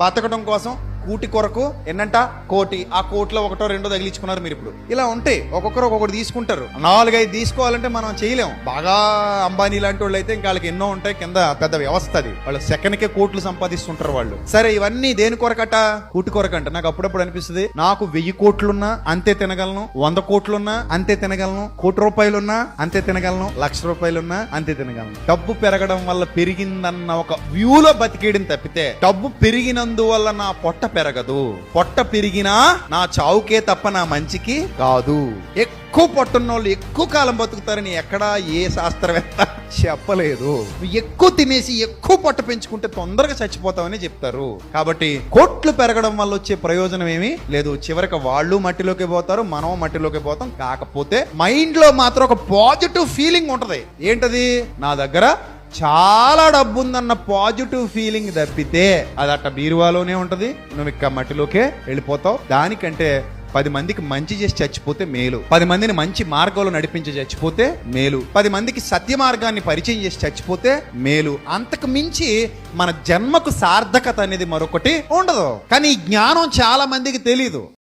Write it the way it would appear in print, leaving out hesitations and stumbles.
బతకడం కోసం కూటి కొరకు ఎన్నంట కోటి, ఆ కోట్లో ఒకటో రెండో తగిలించుకున్నారు మీరు. ఇప్పుడు ఇలా ఉంటే ఒక్కొక్కరు ఒక్కొక్కటి తీసుకుంటారు. 4-5 తీసుకోవాలంటే మనం చేయలేము. బాగా అంబానీ లాంటి వాళ్ళు అయితే ఇంకా వాళ్ళకి ఎన్నో ఉంటాయి, కింద పెద్ద వ్యవస్థ అది. వాళ్ళు సెకండ్కే కోట్లు సంపాదిస్తుంటారు వాళ్ళు. సరే, ఇవన్నీ దేని కొరకట? కూటి కొరకంట. నాకు అప్పుడప్పుడు అనిపిస్తుంది, నాకు 1000 కోట్లున్నా అంతే తినగలను, 100 కోట్లున్నా అంతే తినగలను, 1 కోటి రూపాయలున్నా అంతే తినగలను, 1,00,000 రూపాయలున్నా అంతే తినగలను. డబ్బు పెరగడం వల్ల పెరిగిందన్న ఒక వ్యూలో బతికేయడం తప్పితే, డబ్బు పెరిగినందువల్ల నా పొట్ట పెరగదు, పొట్ట పెరిగినా నా చావుకే తప్ప నా మంచికి కాదు. ఎక్కువ పొట్టున్నోళ్ళు ఎక్కువ కాలం బతుకుతారని ఎక్కడా ఏ శాస్త్రవేత్త చెప్పలేదు. ఎక్కువ తినేసి ఎక్కువ పొట్ట పెంచుకుంటే తొందరగా చచ్చిపోతామని చెప్తారు. కాబట్టి కోట్లు పెరగడం వల్ల వచ్చే ప్రయోజనం ఏమీ లేదు. చివరికి వాళ్ళు మట్టిలోకి పోతారు, మనం మట్టిలోకి పోతాం. కాకపోతే మైండ్ లో మాత్రం ఒక పాజిటివ్ ఫీలింగ్ ఉంటది. ఏంటది? నా దగ్గర చాలా డబ్బు ఉందన్న పాజిటివ్ ఫీలింగ్ తప్పితే అది అట్ట బీరువాలోనే ఉంటది, నువ్వు ఇక్క మట్టిలోకే వెళ్ళిపోతావు. దానికంటే 10 మందికి మంచి చేసి చచ్చిపోతే మేలు, 10 మందిని మంచి మార్గంలో నడిపించి చచ్చిపోతే మేలు, 10 మందికి సత్య మార్గాన్ని పరిచయం చేసి చచ్చిపోతే మేలు. అంతకు మించి మన జన్మకు సార్థకత అనేది మరొకటి ఉండదు. కానీ ఈ జ్ఞానం చాలా మందికి తెలీదు.